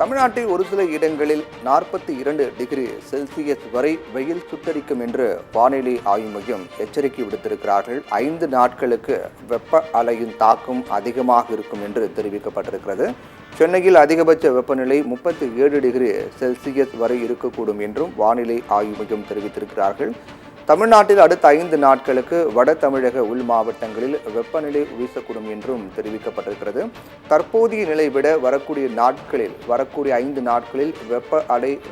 தமிழ்நாட்டில் ஒரு சில இடங்களில் 42 டிகிரி செல்சியஸ் வரை வெயில் சுட்டரிக்கும் என்று வானிலை ஆய்வு மையம் எச்சரிக்கை விடுத்திருக்கிறார்கள். 5 நாட்களுக்கு வெப்ப அலையின் தாக்கம் அதிகமாக இருக்கும் என்று தெரிவிக்கப்பட்டிருக்கிறது. சென்னையில் அதிகபட்ச வெப்பநிலை 37 டிகிரி செல்சியஸ் வரை இருக்கக்கூடும் என்றும் வானிலை ஆய்வு மையம் தெரிவித்திருக்கிறார்கள். தமிழ்நாட்டில் அடுத்த 5 நாட்களுக்கு வட தமிழக உள் மாவட்டங்களில் வெப்பநிலை வீசக்கூடும் என்றும் தெரிவிக்கப்பட்டிருக்கிறது. தற்போதைய நிலை விட வரக்கூடிய 5 நாட்களில்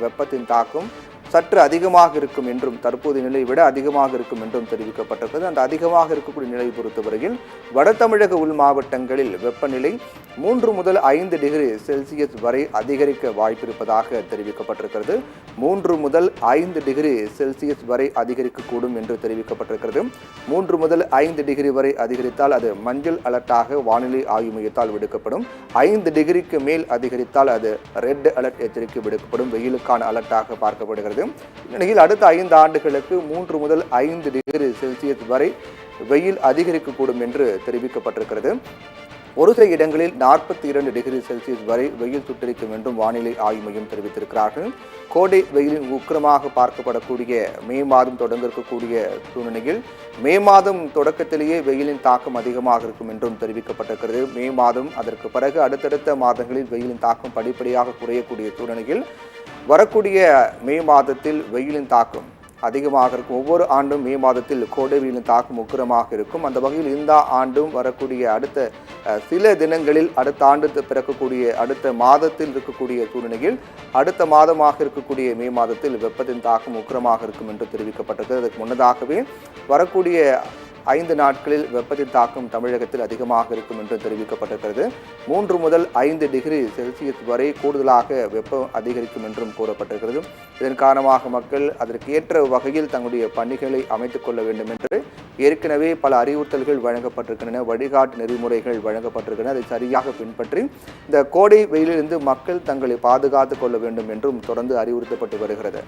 வெப்பத்தின் தாக்கம் சற்று அதிகமாக இருக்கும் என்றும் தற்போதைய நிலை விட அதிகமாக இருக்கும் என்றும் தெரிவிக்கப்பட்டிருக்கிறது. அந்த அதிகமாக இருக்கக்கூடிய நிலை பொறுத்தவரையில் வட தமிழக உள் மாவட்டங்களில் வெப்பநிலை 3 முதல் 5 டிகிரி செல்சியஸ் வரை அதிகரிக்க வாய்ப்பிருப்பதாக தெரிவிக்கப்பட்டிருக்கிறது. 3 முதல் 5 டிகிரி செல்சியஸ் வரை அதிகரிக்கக்கூடும் என்று தெரிவிக்கப்பட்டிருக்கிறது. 3 முதல் 5 டிகிரி வரை அதிகரித்தால் அது மஞ்சள் அலர்ட்டாக வானிலை ஆய்வு மையத்தால் விடுக்கப்படும். 5 டிகிரிக்கு மேல் அதிகரித்தால் அது ரெட் அலர்ட் எச்சரிக்கை விடுக்கப்படும். வெயிலுக்கான அலர்ட்டாக பார்க்கப்படுகிறது. இந்நிலையில் அடுத்த 5 ஆண்டுகளுக்கு 3 முதல் 5 டிகிரி செல்சியஸ் வரை வெயில் அதிகரிக்கக்கூடும் என்று தெரிவிக்கப்பட்டிருக்கிறது. ஒரு சில இடங்களில் 42 டிகிரி செல்சியஸ் வரை வெயில் சுட்டரிக்கும் என்றும் வானிலை ஆய்வு மையம் தெரிவித்திருக்கிறார்கள். கோடை வெயிலின் உக்கிரமாக பார்க்கப்படக்கூடிய மே மாதம் தொடங்க இருக்கக்கூடிய சூழ்நிலையில் மே மாதம் தொடக்கத்திலேயே வெயிலின் தாக்கம் அதிகமாக இருக்கும் என்றும் தெரிவிக்கப்பட்டிருக்கிறது. மே மாதம் அதற்கு பிறகு அடுத்தடுத்த மாதங்களில் வெயிலின் தாக்கம் படிப்படியாக குறையக்கூடிய சூழ்நிலையில் வரக்கூடிய மே மாதத்தில் வெயிலின் தாக்கம் அதிகமாக இருக்கும். ஒவ்வொரு ஆண்டும் மே மாதத்தில் கோடை வெயிலின் தாக்கம் உக்கிரமாக இருக்கும். அந்த வகையில் இந்த ஆண்டும் வரக்கூடிய அடுத்த சில தினங்களில் அடுத்த ஆண்டு பிறக்கக்கூடிய அடுத்த மாதத்தில் இருக்கக்கூடிய சூழ்நிலையில் அடுத்த மாதமாக இருக்கக்கூடிய மே மாதத்தில் வெப்பத்தின் தாக்கம் உக்கிரமாக இருக்கும் என்று தெரிவிக்கப்பட்டது. அதற்கு முன்னதாகவே வரக்கூடிய 5 நாட்களில் வெப்பத்தின் தாக்கம் தமிழகத்தில் அதிகமாக இருக்கும் என்று தெரிவிக்கப்பட்டிருக்கிறது. 3 முதல் 5 டிகிரி செல்சியஸ் வரை கூடுதலாக வெப்பம் அதிகரிக்கும் என்றும் கூறப்பட்டிருக்கிறது. இதன் காரணமாக மக்கள் அதற்கு ஏற்ற வகையில் தங்களுடைய பணிகளை அமைத்துக் கொள்ள வேண்டும் என்று ஏற்கனவே பல அறிவுறுத்தல்கள் வழங்கப்பட்டிருக்கின்றன, வழிகாட்டு நெறிமுறைகள் வழங்கப்பட்டிருக்கின்றன. அதை சரியாக பின்பற்றி இந்த கோடை வெயிலிலிருந்து மக்கள் தங்களை பாதுகாத்துக் கொள்ள வேண்டும் என்றும் தொடர்ந்து அறிவுறுத்தப்பட்டு வருகிறது.